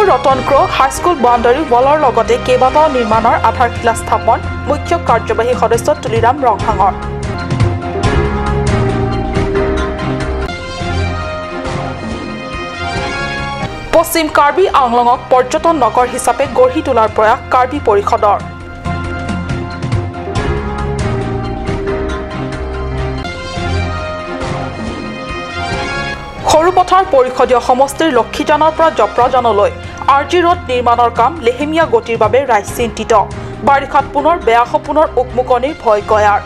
ডিফুৰ ৰতনক্ৰ high school boundary ৱালৰ লগতে কেইবাটাও নিৰ্মাণৰ আধাৰশিলা স্থাপন মুখ্য কাৰ্যবাহী সদস্য তুলিৰাম ৰংহাঙৰ পশ্চিম কাৰ্বি আংলঙক পৰ্যটন নগৰ হিচাপে গঢ়ি তোলাৰ প্ৰয়াস কাৰ্বি পৰিষদৰ সৰুপথাৰ পৰিষদীয় সমষ্টিৰ লক্ষীজানৰ পৰা জপ্ৰাজানলৈ আৰজি ৰোড নিৰ্মাণৰ কাম লেহেমীয়া গতিৰ বাবে ৰাইজ চিন্তিত বাৰিষাত পুনৰ বেয়া সপোনৰ উকমুকনিৰ ভয় কয়াৰ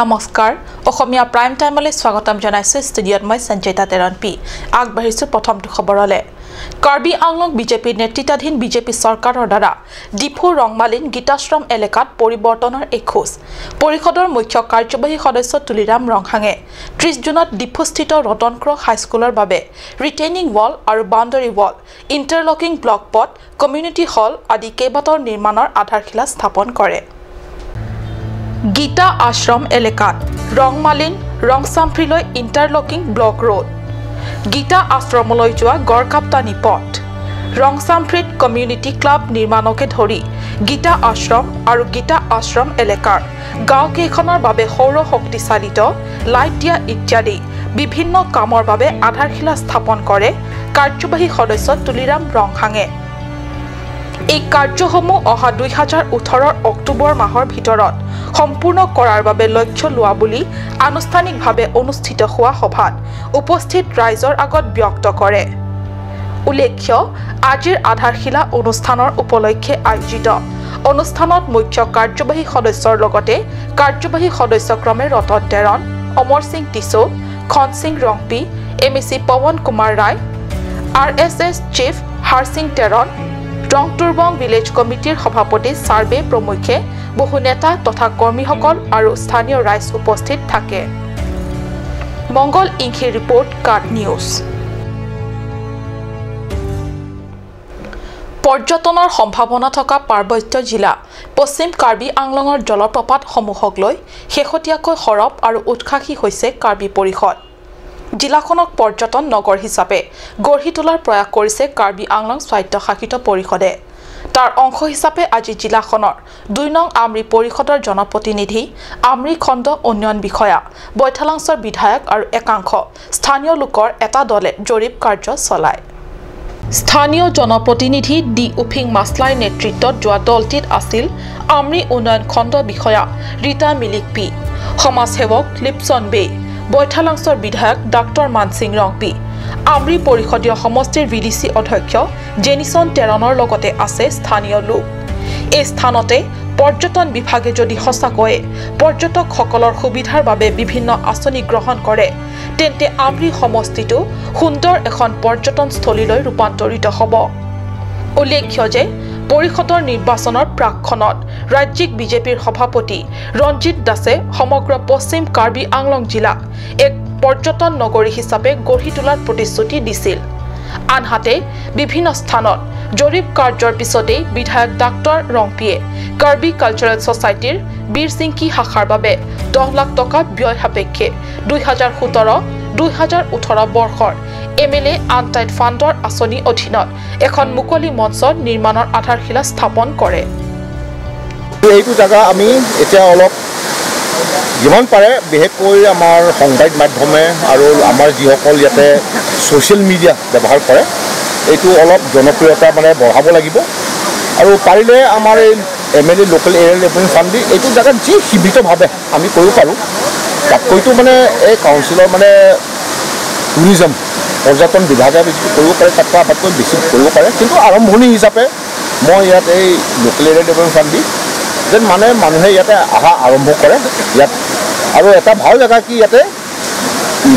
নমস্কাৰ অসমীয়া প্ৰাইম টাইমলৈ স্বাগতম জনাইছো ষ্টুডিঅত মই সঞ্জয়তা তেৰনপি আগবাঢ়িছো প্ৰথমটো খবৰলে কাৰ্বি আংলং বিজেপি নেতৃত্বাধীন বিজেপি চৰকাৰৰ দ্বাৰা ডিফু ৰংমালিন গীতাশ্ৰম এলেকাত পৰিৱৰ্তনৰ এখোজ পৰিষদৰ মুখ্য কাৰ্যবাহী সদস্য তুলিৰাম ৰংহাঙে 30 জুনত ডিফুস্থিত ৰতনক্ৰ হাইস্কুলৰ বাবে ৰিটেইনিং ৱাল আৰু বাউণ্ডাৰী ৱাল ইণ্টাৰলকিং ব্লক পথ কমিউনিটি হল আদি কেইবাটাও নিৰ্মাণৰ আধাৰশিলা স্থাপন কৰে গীতা আশ্ৰম এলেকাত ৰংমালিন ৰংচাম্প্ৰিলৈ ইণ্টাৰলকিং ব্লক ৰোড গীতা আশ্ৰমলৈ যোৱা গড়কাপ্তানি পথ ৰংচাম্প্ৰিত কমিউনিটি ক্লাব নিৰ্মাণকে ধৰি গীতা আশ্ৰম আৰু গীতা আশ্ৰম এলেকাৰ গাঁওকেইখনৰ বাবে সৌৰ শক্তি চালিত লাইট দিয়া ইত্যাদি বিভিন্ন কামৰ বাবে আধাৰশিলা স্থাপন কৰে কাৰ্যবাহী সদস্য তুলিৰাম ৰংহাঙে এই কাৰ্যসমূহ অহা 2018 অক্টোবৰ মাহৰ ভিতৰত সম্পূৰ্ণ কৰাৰ বাবে লক্ষ্য লোৱা বুলি আনুষ্ঠানিকভাৱে অনুষ্ঠিত হোৱা সভাত উপস্থিত ৰাইজৰ আগত ব্যক্ত কৰে উল্লেখ্য আজিৰ আধাৰশিলা অনুষ্ঠানৰ উপলক্ষে আয়োজিত অনুষ্ঠানত মুখ্য কাৰ্যবাহী সদস্যৰ লগতে কাৰ্যবাহী সদস্যক্ৰমে ৰতন তেৰণ অমৰ সিং টিছো খন সিং ৰংপি এমএসি পৱন কুমাৰ ৰায় আৰএছএছ চিফ হাৰ সিং তেৰণ ৰংতুৰবং ভিলেজ কমিটিৰ সভাপতি সাৰ্বে প্ৰমুখ্যে বহু নেতা তথা কৰ্মীসকল আৰু স্থানীয় ৰাইজ উপস্থিত থাকে মংগল ইংখি ৰিপৰ্ট কাট নিউজ পৰ্যটনৰ সম্ভাৱনা থকা পাৰ্বত্য জিলা পশ্চিম কাৰ্বি আংলঙৰ জলপ্ৰপাতসমূহক লৈ শেহতীয়াকৈ সৰব আৰু উৎসাহী হৈছে কাৰ্বি পৰিষদ জিলাখনক পৰ্যটন নগৰ হিচাপে গঢ়ি তোলাৰ প্ৰয়াস কৰিছে কাৰ্বি আংলং স্বায়ত্তশাসিত পৰিষদে তাৰ অংশ হিচাপে আজি জিলাখনৰ 2 নং আমৰি পৰিষদৰ জনপ্ৰতিনিধি আমৰি খণ্ড উন্নয়ন বিষয়া বৈঠালাংছৰ বিধায়ক আৰু একাংশ স্থানীয় লোকৰ এটা দলে জৰীপ কাৰ্য চলায় স্থানীয় জনপ্ৰতিনিধি ডি উফিং মাছলাইৰ নেতৃত্বত যোৱা দলটিত আছিল আমৰি উন্নয়ন খণ্ড বিষয়া ৰীতা মিলিক পি সমাজসেৱক লিপচন বে বৈঠালাংছৰ বিধায়ক ডাক্তৰ মানসিং ৰংপি আমৰি পৰিষদীয় সমষ্টিৰ ভিডিসি অধ্যক্ষ জেনিছন তেৰণৰ লগতে আছে স্থানীয় লোক এই স্থানতে পৰ্যটন বিভাগে যদি সঁচাকৈয়ে পৰ্যটকসকলৰ সুবিধাৰ বাবে বিভিন্ন আঁচনি গ্ৰহণ কৰে তেন্তে আমৰি সমষ্টিটো সুন্দৰ এখন পৰ্যটনস্থলীলৈ ৰূপান্তৰিত হ'ব উল্লেখ্য যে পৰিষদৰ নিৰ্বাচনৰ প্ৰাকখনত ৰাজ্যিক বিজেপিৰ সভাপতি ৰঞ্জিত দাসে সমগ্ৰ পশ্চিম কাৰ্বি আংলং জিলাক এক পৰ্যটন নগৰী হিচাপে গঢ়ি তোলাৰ প্ৰতিশ্ৰুতি দিছিল আনহাতে বিভিন্ন স্থানত জৰীপ কাৰ্যৰ পিছতেই বিধায়ক ডাক্তৰ ৰংপিয়ে কাৰ্বি কালচাৰেল ছ'চাইটিৰ বীৰচিংকি শাখাৰ বাবে 10 লাখ টকা ব্যয় সাপেক্ষে 2017-2018 বৰ্ষৰ এমএলএ আনটাইড ফাণ্ডৰ আঁচনি অধীনত এখন মুকলি মঞ্চ নিৰ্মাণৰ আধাৰশিলা স্থাপন কৰে এইটো জায়গা আমি এতিয়া অলপ যিমান পাৰে বিশেষকৈ আমাৰ সংবাদ মাধ্যমে আৰু আমাৰ যিসকল ইয়াতে ছ'চিয়েল মিডিয়া ব্যৱহাৰ কৰে এইটো অলপ জনপ্ৰিয়তা মানে বঢ়াব লাগিব আৰু পাৰিলে আমাৰ এই MLA local area development fund দি এইটো জাগাত যি সীমিতভাৱে আমি কৰিব পাৰোঁ তাতকৈতো মানে এই কাউন্সিলৰ মানে টুৰিজম পৰ্যটন বিভাগে কৰিব পাৰে তাতকৈ আটাইতকৈ বেছি কৰিব পাৰে কিন্তু আৰম্ভণি হিচাপে মই ইয়াত এই লোকেল এৰিয়া ডেভেলপমেণ্ট ফাণ্ড দি যেন মানে মানুহে ইয়াতে অহা আৰম্ভ কৰে ইয়াত আৰু এটা ভাল জেগা কি ইয়াতে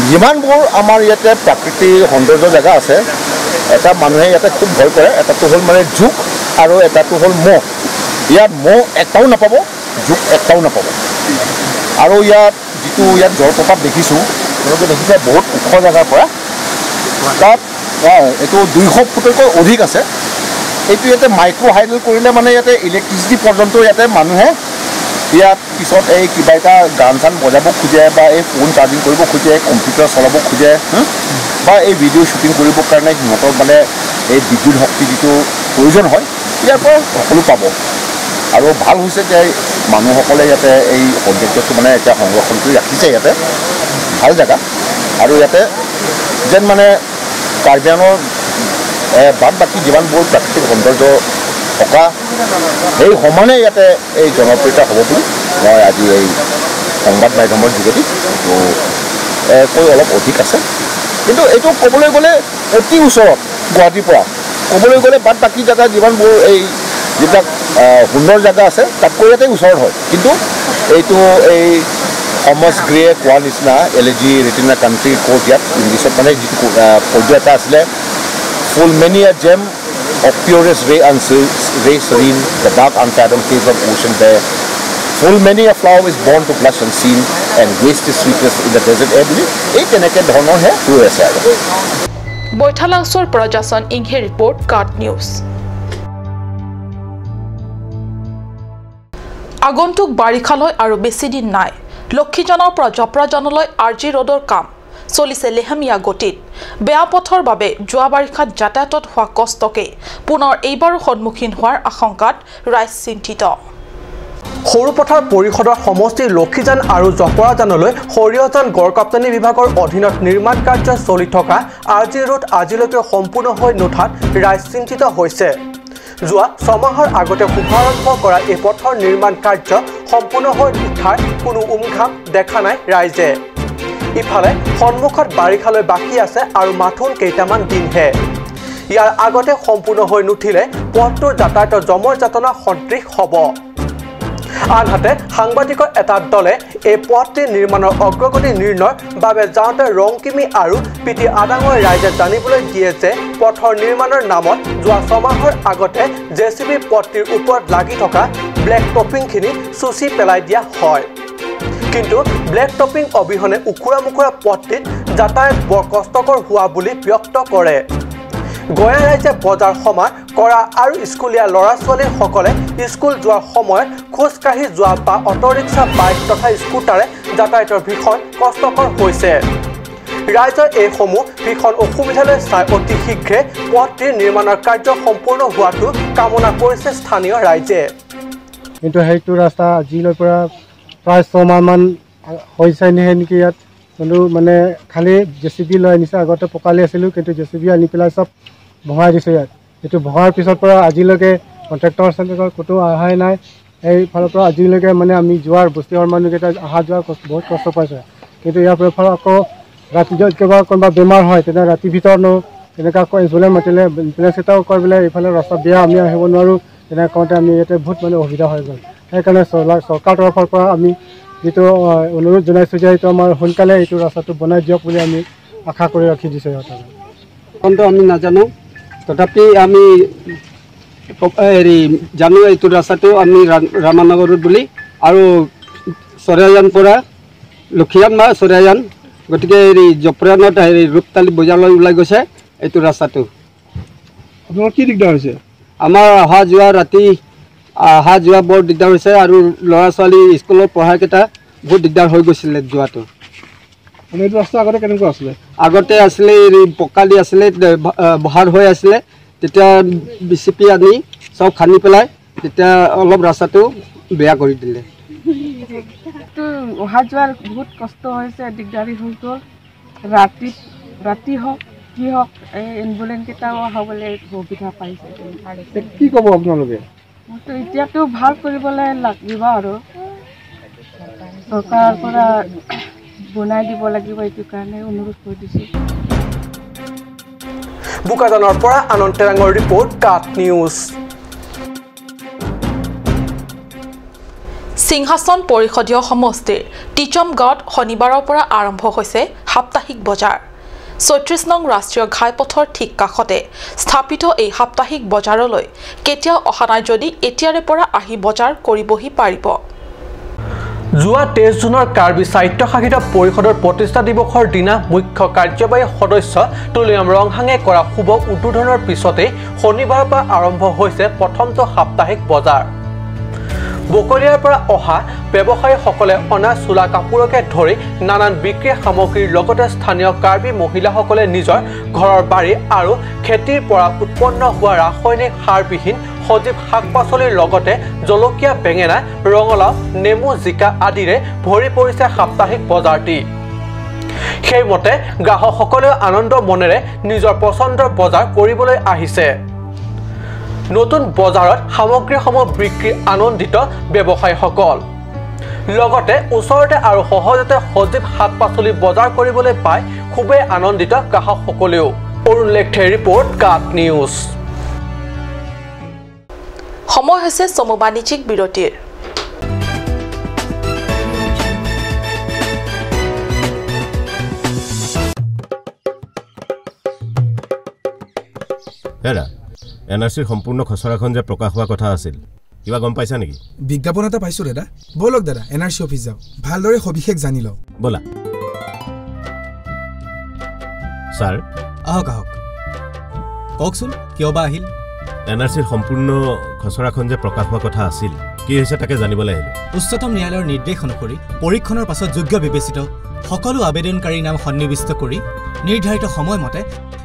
যিমানবোৰ আমাৰ ইয়াতে প্ৰাকৃতিক সৌন্দৰ্য জেগা আছে এটা মানুহে ইয়াতে খুব ভয় কৰে এটাটো হ'ল মানে জোক আৰু এটাটো হ'ল মহ ইয়াত মহ এটাও নাপাব জোক এটাও নাপাব আৰু ইয়াত যিটো ইয়াত জলপ্ৰপাত দেখিছোঁ তেওঁলোকে দেখিছে বহুত ওখ জেগাৰ পৰা তাত এইটো 200 ফুটতকৈ অধিক আছে এইটো ইয়াতে মাইক্ৰ' হাইডল কৰিলে মানে ইয়াতে ইলেক্ট্ৰিচিটি পৰ্যন্ত ইয়াতে মানুহে ইয়াৰ পিছত এই কিবা এটা গান চান বজাব খোজে বা এই ফোন চাৰ্জিং কৰিব খোজে কম্পিউটাৰ চলাব খোজে বা এই ভিডিঅ' শ্বুটিং কৰিবৰ কাৰণে সিহঁতৰ মানে এই বিদ্যুৎ শক্তি যিটো প্ৰয়োজন হয় ইয়াৰ পৰা সকলো পাব আৰু ভাল হৈছে যে মানুহসকলে ইয়াতে এই সৌন্দৰ্যটো মানে এতিয়া সংৰক্ষণ কৰি ৰাখিছে ইয়াতে ভাল জেগা আৰু ইয়াতে যেন মানে কাৰ্বি আংলঙৰ বাদ বাকী যিমানবোৰ প্ৰাকৃতিক সৌন্দৰ্য থকা সেই সমানে ইয়াতে এই জনপ্ৰিয়তা হ'ব বুলি মই আজি এই সংবাদ মাধ্যমৰ যোগেদি কৈ অলপ অধিক আছে কিন্তু এইটো ক'বলৈ গ'লে অতি ওচৰত গুৱাহাটীৰ পৰা ক'বলৈ গ'লে বাদ বাকী জেগা যিমানবোৰ এই যিবিলাক সুন্দৰ জেগা আছে তাতকৈ ইয়াতে ওচৰত হয় কিন্তু এইটো এই থমাছ গ্ৰেয়ে কোৱা নিচিনা এলেজি ৰিটিনা কাণ্ট্ৰি কোৰ্ট ইয়াত ইংলিছত মানে যিটো পৰ্য এটা আছিলে full many a gem of purest ray and ray serene, the dark unfathomed haze of ocean bare. Full many a flower is born to blush unseen and waste its sweetness in the desert air. এই তেনেকে ধৰণৰ হে হৈ আছে আৰু বৈঠালাংছৰ প্ৰজাচন ইংহে report কাট news আগন্তুক বাৰিষালৈ আৰু বেছি দিন নাই লক্ষীজনৰ পৰা জপৰাজনলৈ আৰজি ৰোডৰ কাম চলিছে লেহেমীয়া গতিত বেয়া পথৰ বাবে যোৱা বাৰিষাত যাতায়াতত হোৱা কষ্টকে পুনৰ এইবাৰো সন্মুখীন হোৱাৰ আশংকাত ৰাইজ চিন্তিত সৰুপথাৰ পৰিষদৰ সমষ্টিৰ লক্ষীজান আৰু জপৰাজানলৈ সৰিয়হজান গড়কাপ্তানি বিভাগৰ অধীনত নিৰ্মাণ কাৰ্য চলি থকা আৰজি ৰোড আজিলৈকে সম্পূৰ্ণ হৈ নুঠাত ৰাইজ চিন্তিত হৈছে যোৱা ছমাহৰ আগতে শুভাৰম্ভ কৰা এই পথৰ নিৰ্মাণ কাৰ্য সম্পূৰ্ণ হৈ নুঠাৰ কোনো উমঘাম দেখা নাই ৰাইজে ইফালে সন্মুখত বাৰিষালৈ বাকী আছে আৰু মাথোন কেইটামান দিনহে ইয়াৰ আগতে সম্পূৰ্ণ হৈ নুঠিলে পথটোৰ যাতায়াতৰ জমৰ যাতনা সদৃশ হ'ব আনহাতে সাংবাদিকৰ এটা দলে এই পথটি নিৰ্মাণৰ অগ্ৰগতি নিৰ্ণয়ৰ বাবে যাওঁতে ৰংকিমি আৰু পিটি আদাঙৰ ৰাইজে জানিবলৈ দিয়ে যে পথৰ নিৰ্মাণৰ নামত যোৱা ছমাহৰ আগতে জেচিবি পথটিৰ ওপৰত লাগি থকা ব্লেক টপিংখিনি চুচি পেলাই দিয়া হয় কিন্তু ব্লেক টপিং অবিহনে উখুৰা মুখুৰা পথটিত যাতায়াত বৰ কষ্টকৰ হোৱা বুলি ব্যক্ত কৰে গয়া ৰাইজে বজাৰ সমাৰ কৰা আৰু স্কুলীয়া ল'ৰা ছোৱালীসকলে স্কুল যোৱাৰ সময়ত খোজকাঢ়ি যোৱা বা অটোৰিক্সা বাইক তথা স্কুটাৰে যাতায়াতৰ ভীষণ কষ্টকৰ হৈছে ৰাইজৰ এইসমূহ ভীষণ অসুবিধালৈ চাই অতি শীঘ্ৰে পথটিৰ নিৰ্মাণৰ কাৰ্য সম্পূৰ্ণ হোৱাটো কামনা কৰিছে স্থানীয় ৰাইজে কিন্তু সেইটো ৰাস্তা আজিলৈ পৰা প্ৰায় 6 মাহমান হৈছে নেকি ইয়াত কিন্তু মানে খালি জেচিবি লৈ আনিছে আগতে পকালি আছিলোঁ কিন্তু জেচিবি আনি পেলাই চব ভঙাই দিছে ইয়াত এইটো ভঙাৰ পিছৰ পৰা আজিলৈকে কণ্ট্ৰেক্টৰ চেণ্ট্ৰেক্টৰ ক'তো অহাই নাই এইফালৰ পৰা আজিলৈকে মানে আমি যোৱাৰ বস্তিৰ মানুহকেইটা অহা যোৱা বহুত কষ্ট পাইছে কিন্তু ইয়াৰ পৰা আকৌ ৰাতি কিবা কোনোবা বেমাৰ হয় তেতিয়া ৰাতিৰ ভিতৰত তেনেকুৱা এম্বুলেঞ্চ মাতিলে এম্বুলেঞ্চ এটাও কয় বোলে এইফালে ৰাস্তা বেয়া আমি আহিব নোৱাৰোঁ তেনেকৈ কওঁতে আমি ইয়াতে বহুত মানে অসুবিধা হৈ গ'ল সেইকাৰণে চৰকাৰ তৰফৰ পৰা আমি যিটো অনুৰোধ জনাইছোঁ যে এইটো আমাৰ সোনকালে এইটো ৰাস্তাটো বনাই দিয়ক বুলি আমি আশা কৰি ৰাখি দিছোঁ সিহঁতক আমি নাজানো তথাপি আমি হেৰি জানো এইটো ৰাস্তাটো আমি ৰামানগৰত বুলি আৰু চৰাইজান পৰা লক্ষীজান বা চৰাইজান গতিকে হেৰি জপৰাজানত হেৰি ৰূপতালি বজাৰলৈ ওলাই গৈছে এইটো ৰাস্তাটো আপোনাৰ কি দিগদাৰ হৈছে আমাৰ অহা যোৱা ৰাতি অহা যোৱা বৰ দিগদাৰ হৈছে আৰু ল'ৰা ছোৱালী স্কুলত পঢ়াকেইটা বহুত দিগদাৰ হৈ গৈছিলে যোৱাটো এইটো ৰাস্তা আগতে কেনেকুৱা আছিলে আগতে আছিলে পকালি আছিলে বহাৰ হৈ আছিলে তেতিয়া বিচিপি আনি চব খান্দি পেলাই তেতিয়া অলপ ৰাস্তাটো বেয়া কৰি দিলে অহা যোৱাৰ বহুত কষ্ট হৈছে দিগদাৰী হৈ গ'ল ৰাতি হওক কি হওক এই এম্বুলেঞ্চ কেইটাও হ'বলৈ সুবিধা পাইছে কি ক'ব আপোনালোকে মইতো এতিয়াতো ভাল কৰিবলৈ লাগিব আৰু চৰকাৰৰ পৰা বনাই দিব লাগিব এইটো কাৰণে অনুৰোধ কৰি দিছোঁ বোকাজানৰ পৰা আনন্দ তেৰাঙৰ ৰিপৰ্ট কাট নিউজ সিংহাসন পৰিষদীয় সমষ্টিৰ টিচম গাঁৱত শনিবাৰৰ পৰা আৰম্ভ হৈছে সাপ্তাহিক বজাৰ ৩৬ নং ৰাষ্ট্ৰীয় ঘাইপথৰ ঠিক কাষতে স্থাপিত এই সাপ্তাহিক বজাৰলৈ কেতিয়াও অহা নাই যদি এতিয়াৰে পৰা আহি বজাৰ কৰিবহি পাৰিব যোৱা 23 জুনৰ কাৰ্বি স্বায়ত্তশাসিত পৰিষদৰ প্ৰতিষ্ঠা দিৱসৰ দিনা মুখ্য কাৰ্যবাহী সদস্য তুলিয়াম ৰংহাঙে কৰা শুভ উদ্বোধনৰ পিছতে শনিবাৰৰ পৰা আৰম্ভ হৈছে প্ৰথমটো সাপ্তাহিক বজাৰ বকলিয়াৰ পৰা অহা ব্যৱসায়ীসকলে অনা চোলা কাপোৰকে ধৰি নানান বিক্ৰী সামগ্ৰীৰ লগতে স্থানীয় কাৰ্বি মহিলাসকলে নিজৰ ঘৰৰ বাৰী আৰু খেতিৰ পৰা উৎপন্ন হোৱা ৰাসায়নিক সাৰবিহীন সজীৱ শাক-পাচলিৰ লগতে জলকীয়া বেঙেনা ৰঙালাও নেমু জিকা আদিৰে ভৰি পৰিছে সাপ্তাহিক বজাৰটি সেইমতে গ্ৰাহকসকলেও আনন্দ মনেৰে নিজৰ পছন্দৰ বজাৰ কৰিবলৈ আহিছে নতুন বজাৰত সামগ্ৰীসমূহ বিক্ৰী আনন্দিত ব্যৱসায়ীসকল লগতে ওচৰতে আৰু সহজতে সজীৱ শাক-পাচলি বজাৰ কৰিবলৈ পাই খুবেই আনন্দিত গ্ৰাহকসকলেও অৰুণ লেখথে ৰিপৰ্ট কাট নিউজ সময় হৈছে চমু বাণিজ্যিক বিৰতিৰ হেৰা এনআৰচিৰ সম্পূৰ্ণ খচৰাখন যে প্ৰকাশ হোৱা কথা আছিল কিবা গম পাইছা নেকি বিজ্ঞাপন এটা পাইছো দাদা বলক দাদা এনআৰচি অফিচ যাও ভালদৰে সবিশেষ জানি লও বলা স্যাৰ আহক কওকচোন কিয় বা আহিল এনআৰচিৰ সম্পূৰ্ণ খচৰাখন যে প্ৰকাশ হোৱা কথা আছিল কি হৈছে তাকে জানিবলৈ আহিলো উচ্চতম ন্যায়ালয়ৰ নিৰ্দেশ অনুসৰি পৰীক্ষণৰ পাছত যোগ্য বিবেচিত সকলো আবেদনকাৰীৰ নাম সন্নিবিষ্ট কৰি নিৰ্ধাৰিত সময়মতে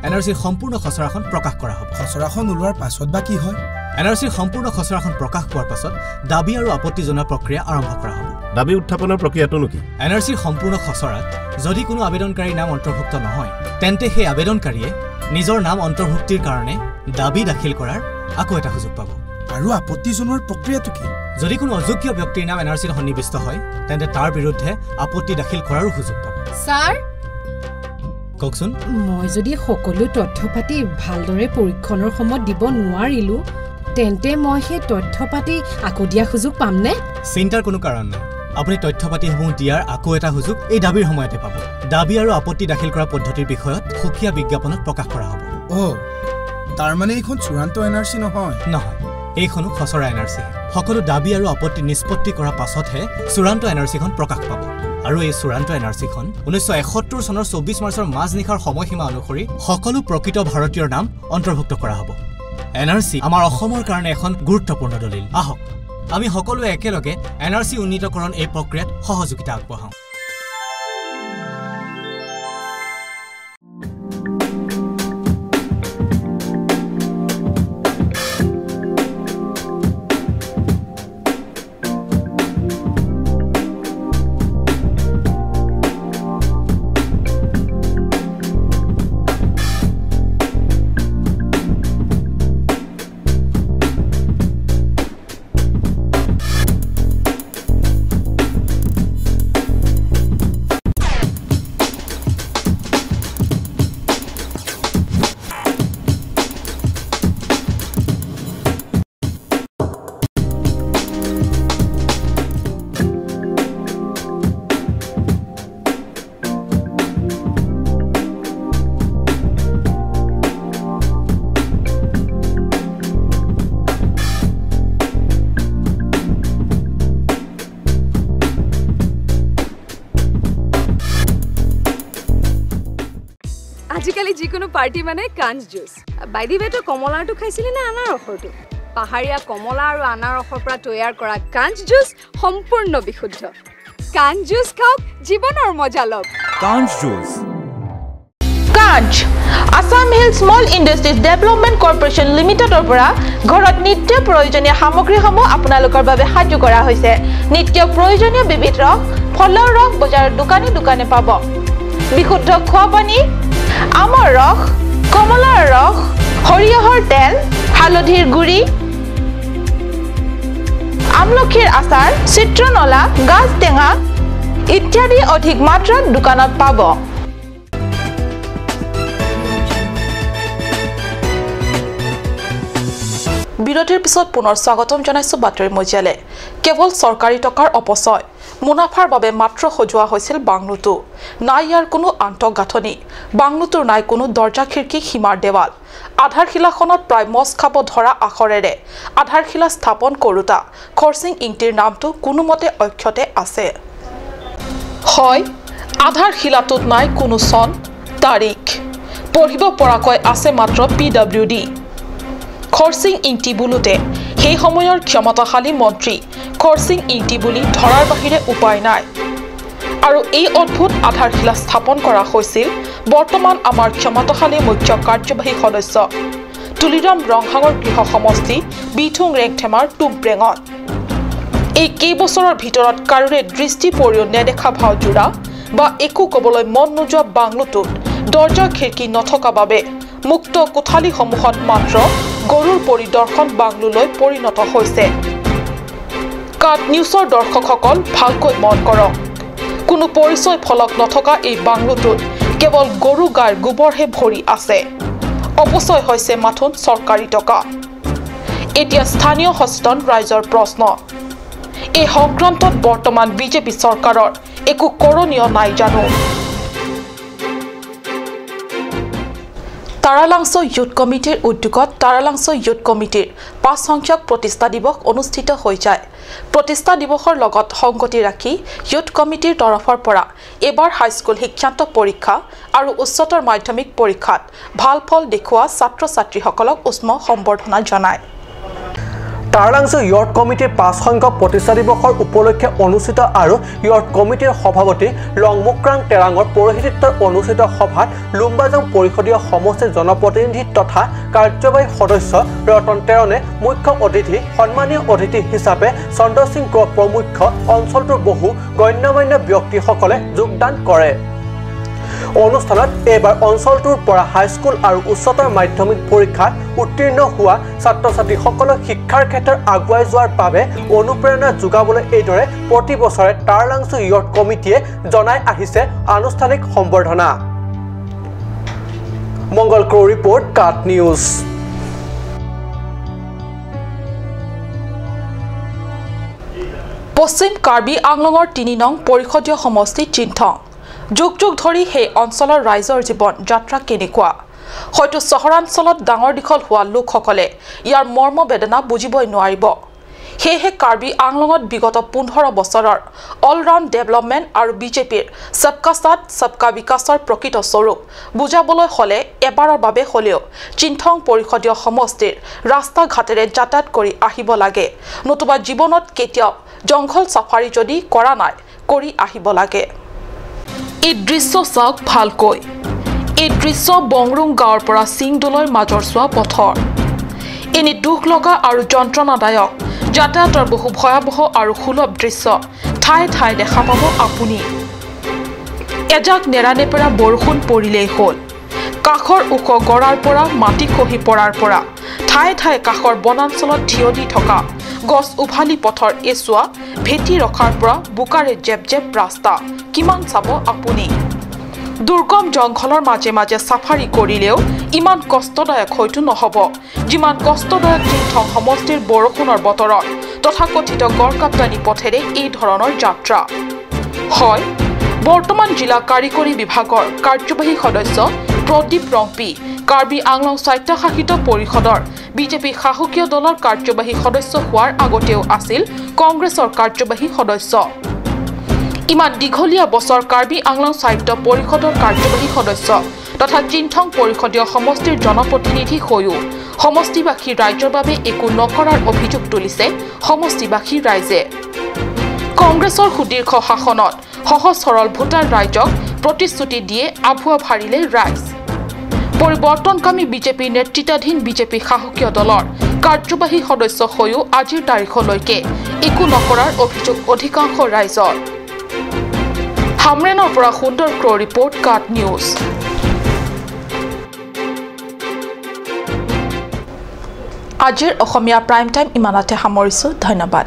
এনআৰচিৰ সম্পূৰ্ণ খচৰাখন প্ৰকাশ কৰা হ'ব খচৰাখন ওলোৱাৰ পাছত বা কি হয় এনআৰচিৰ সম্পূৰ্ণ খচৰাখন প্ৰকাশ পোৱাৰ পাছত দাবী আৰু আপত্তি জনোৱা প্ৰক্ৰিয়া আৰম্ভ কৰা হ'ব দাবী উত্থাপনৰ প্ৰক্ৰিয়াটো কি এনআৰচিৰ সম্পূৰ্ণ খচৰাত যদি কোনো আবেদনকাৰীৰ নাম অন্তৰ্ভুক্ত নহয় তেন্তে সেই আবেদনকাৰীয়ে নিজৰ নাম অন্তৰ্ভুক্তিৰ কাৰণে দাবী দাখিল কৰাৰ আকৌ এটা সুযোগ পাব আৰু আপত্তি জনোৱাৰ প্ৰক্ৰিয়াটো কি যদি কোনো অযোগ্য ব্যক্তিৰ নাম এনআৰচিত সন্নিবিষ্ট হয় তেন্তে তাৰ বিৰুদ্ধে আপত্তি দাখিল কৰাৰো সুযোগ পাব স্যাৰ কওকচোন মই যদি সকলো তথ্য পাতি ভালদৰে পৰীক্ষণৰ সময়ত দিব নোৱাৰিলো তেন্তে মই সেই তথ্য পাতি আকৌ দিয়া সুযোগ পামনে চিন্তাৰ কোনো কাৰণ নাই আপুনি তথ্য পাতিসমূহ দিয়াৰ আকৌ এটা সুযোগ এই দাবীৰ সময়তে পাব দাবী আৰু আপত্তি দাখিল কৰা পদ্ধতিৰ বিষয়ত সুকীয়া বিজ্ঞাপনত প্ৰকাশ কৰা হ'ব তাৰ মানে এইখন চূড়ান্ত এনআৰচি নহয় এইখনো খচৰা এনআৰচি সকলো দাবী আৰু আপত্তি নিষ্পত্তি কৰাৰ পাছতহে চূড়ান্ত এনআৰচিখন প্ৰকাশ পাব আৰু এই চূড়ান্ত এনআৰচিখন 1971 চনৰ 24 মাৰ্চৰ মাজনিশাৰ সময়সীমা অনুসৰি সকলো প্ৰকৃত ভাৰতীয়ৰ নাম অন্তৰ্ভুক্ত কৰা হ'ব এনআৰচি আমাৰ অসমৰ কাৰণে এখন গুৰুত্বপূৰ্ণ দলিল আহক আমি সকলোৱে একেলগে এনআৰচি উন্নীতকৰণ এই প্ৰক্ৰিয়াত সহযোগিতা আগবঢ়াওঁ আজিকালি যিকোনো পাৰ্টি মানে কাঞ্চ জুচ বাইদি বেটো কমলাটো খাইছিলি না আনাৰসৰটো পাহাৰীয়া কমলা আৰু আনাৰসৰ পৰা তৈয়াৰ কৰা কাঞ্চ জুচ সম্পূৰ্ণ বিশুদ্ধ কাঞ্চ জুচ খাওক জীৱনৰ মজা লওক কাঞ্চ জুচ কাঞ্চ Assam hill small industries development corporation লিমিটেডৰ পৰা ঘৰত নিত্য প্ৰয়োজনীয় সামগ্ৰীসমূহ আপোনালোকৰ বাবে সাজু কৰা হৈছে নিত্য প্ৰয়োজনীয় বিবিধ ৰস ফলৰ ৰস বজাৰৰ দোকানে দোকানে পাব বিশুদ্ধ খোৱা পানী আমৰ ৰস কমলাৰ ৰস সৰিয়হৰ তেল হালধিৰ গুড়ি আমলখিৰ আচাৰ চিত্ৰনলা গাজ টেঙা ইত্যাদি অধিক মাত্ৰাত দোকানত পাব বিৰতিৰ পিছত পুনৰ স্বাগতম জনাইছো বাতৰি মজিয়ালে কেৱল চৰকাৰী টকাৰ অপচয় মুনাফাৰ বাবে মাত্ৰ সজোৱা হৈছিল বাংলোটো নাই ইয়াৰ কোনো আন্তঃগাঁথনি বাংলোটোৰ নাই কোনো দৰ্জা খিৰিকী সীমাৰ দেৱাল আধাৰশিলাখনত প্ৰায় মছ খাব ধৰা আখৰেৰে আধাৰশিলা স্থাপন কৰোঁতা খৰচিং ইংটিৰ নামটো কোনোমতে অক্ষতে আছে হয় আধাৰশিলাটোত নাই কোনো চন তাৰিখ পঢ়িব পৰাকৈ আছে মাত্ৰ PWD খৰচিং ইংটি বুলুতে সেই সময়ৰ ক্ষমতাশালী মন্ত্ৰী খৰচিং ইংটি বুলি ধৰাৰ বাহিৰে উপায় নাই আৰু এই অদ্ভুত আধাৰশিলা স্থাপন কৰা হৈছিল বৰ্তমান আমাৰ ক্ষমতাশালী মুখ্য কাৰ্যবাহী সদস্য তুলিৰাম ৰংহাঙৰ গৃহ সমষ্টি বিথুং ৰেংথেমাৰ টুমব্ৰেঙত এই কেইবছৰৰ ভিতৰত কাৰোৰে দৃষ্টি পৰিও নেদেখা ভাওজোৰা বা একো ক'বলৈ মন নোযোৱা বাংলোটোত দৰ্জা খিৰিকী নথকা বাবে মুক্ত কোঠালীসমূহত মাত্ৰ গৰুৰ পৰিদৰ্শন বাংলোলৈ পৰিণত হৈছে কাট নিউজৰ দৰ্শকসকল ভালকৈ মন কৰক কোনো পৰিচয় ফলক নথকা এই বাংলোটোত কেৱল গৰু গাইৰ গোবৰহে ভৰি আছে অপচয় হৈছে মাথোন চৰকাৰী টকা এতিয়া স্থানীয় সচেতন ৰাইজৰ প্ৰশ্ন এই সংক্ৰান্তত বৰ্তমান বিজেপি চৰকাৰৰ একো কৰণীয় নাই জানো তাৰালাংছ ইউথ কমিটিৰ উদ্যোগত তাৰালাংছ ইউথ কমিটিৰ 5 সংখ্যক প্ৰতিষ্ঠা দিৱস অনুষ্ঠিত হৈ যায় প্ৰতিষ্ঠা দিৱসৰ লগত সংগতি ৰাখি ইউথ কমিটিৰ তৰফৰ পৰা এবাৰ হাইস্কুল শিক্ষান্ত পৰীক্ষা আৰু উচ্চতৰ মাধ্যমিক পৰীক্ষাত ভাল ফল দেখুওৱা ছাত্ৰ ছাত্ৰীসকলক উষ্ম সম্বৰ্ধনা জনায় তাৰালাংছ ইয়ৰ্থ কমিটিৰ 5 সংখ্যক প্ৰতিষ্ঠা দিৱসৰ উপলক্ষে অনুষ্ঠিত আৰু ইয়ৰ্থ কমিটিৰ সভাপতি লংমুক্ৰাং তেৰাঙৰ পৌৰোহিত্যৰ অনুষ্ঠিত সভাত লুম্বাজাং পৰিষদীয় সমষ্টিৰ জনপ্ৰতিনিধি তথা কাৰ্যবাহী সদস্য ৰতন তেৰণে মুখ্য অতিথি সন্মানীয় অতিথি হিচাপে চন্দ্ৰ সিং প্ৰমুখ অঞ্চলটোৰ বহু গণ্যমান্য ব্যক্তিসকলে যোগদান কৰে অনুষ্ঠানত এবাৰ অঞ্চলটোৰ পৰা হাইস্কুল আৰু উচ্চতৰ মাধ্যমিক পৰীক্ষাত উত্তীৰ্ণ হোৱা ছাত্ৰ ছাত্ৰীসকলক শিক্ষাৰ ক্ষেত্ৰত আগুৱাই যোৱাৰ বাবে অনুপ্ৰেৰণা যোগাবলৈ এইদৰে প্ৰতি বছৰে তাৰালাংছ ইয়ৰ্থ কমিটিয়ে জনাই আহিছে আনুষ্ঠানিক সম্বৰ্ধনা মংগল ক্ৰ ৰিপৰ্ট কাট নিউজ পশ্চিম কাৰ্বি আংলঙৰ 3 নং পৰিষদীয় সমষ্টি চিন্থং যুগ যুগ ধৰি সেই অঞ্চলৰ ৰাইজৰ জীৱন যাত্ৰা কেনেকুৱা হয়তো চহৰাঞ্চলত ডাঙৰ দীঘল হোৱা লোকসকলে ইয়াৰ মৰ্ম বেদনা বুজিবই নোৱাৰিব সেয়েহে কাৰ্বি আংলঙত বিগত 15 বছৰৰ অলৰাউণ্ড ডেভেলপমেণ্ট আৰু বিজেপিৰ সবকা সাথ সবকা বিকাশৰ প্ৰকৃত স্বৰূপ বুজাবলৈ হলে এবাৰৰ বাবে হলেও চিন্থং পৰিষদীয় সমষ্টিৰ ৰাস্তা ঘাটেৰে যাতায়াত কৰি আহিব লাগে নতুবা জীৱনত কেতিয়াও জংঘল সাফাৰী যদি কৰা নাই কৰি আহিব লাগে এই দৃশ্য চাওক ভালকৈ এই দৃশ্য বংৰুং গাঁৱৰ পৰা সিংদলৈ মাজৰ চোৱা পথৰ এনে দুখ লগা আৰু যন্ত্ৰণাদায়ক যাতায়াতৰ বহু ভয়াবহ আৰু সুলভ দৃশ্য ঠাই ঠাই দেখা পাব আপুনি এজাক নেৰানেপেৰা বৰষুণ পৰিলেই হ'ল কাষৰ ওখ গড়াৰ পৰা মাটি খহি পৰাৰ পৰা ঠাই ঠাই কাষৰ বনাঞ্চলত থিয় দি থকা গছ উভালি পথৰ এচুৱা ভেটি ৰখাৰ পৰা বুকাৰে জেপ জেপ ৰাস্তা কিমান চাব আপুনি দুৰ্গম জংঘলৰ মাজে মাজে সাফাৰী কৰিলেও ইমান কষ্টদায়ক হয়তো নহব যিমান কষ্টদায়ক চিন্থং সমষ্টিৰ বৰষুণৰ বতৰত তথাকথিত গড়কাপ্তানি পথেৰে এই ধৰণৰ যাত্ৰা হয় বৰ্তমান জিলা কাৰিকৰী বিভাগৰ কাৰ্যবাহী সদস্য প্ৰদীপ ৰংপি কাৰ্বি আংলং স্বায়ত্তশাসিত পৰিষদৰ বিজেপি শাসকীয় দলৰ কাৰ্যবাহী সদস্য হোৱাৰ আগতেও আছিল কংগ্ৰেছৰ কাৰ্যবাহী সদস্য ইমান দীঘলীয়া বছৰ কাৰ্বি আংলং স্বায়ত্ত পৰিষদৰ কাৰ্যবাহী সদস্য তথা চিন্থং পৰিষদীয় সমষ্টিৰ জনপ্ৰতিনিধি হৈও সমষ্টিবাসী ৰাইজৰ বাবে একো নকৰাৰ অভিযোগ তুলিছে সমষ্টিবাসী ৰাইজে কংগ্ৰেছৰ সুদীৰ্ঘ শাসনত সহজ সৰল ভোটাৰ ৰাইজক প্ৰতিশ্ৰুতি দিয়ে আভুৱা ভাৰিলে ৰাইজ পৰিৱৰ্তনকামী বিজেপি নেতৃত্বাধীন বিজেপি শাসকীয় দলৰ কাৰ্যবাহী সদস্য হৈও আজিৰ তাৰিখলৈকে একো নকৰাৰ অভিযোগ অধিকাংশ ৰাইজৰ হামৰেনৰ পৰা সুন্দৰ ক্ৰ ৰিপৰ্ট কাট নিউজ আজিৰ অসমীয়া প্ৰাইম টাইম ইমানতে সামৰিছো ধন্যবাদ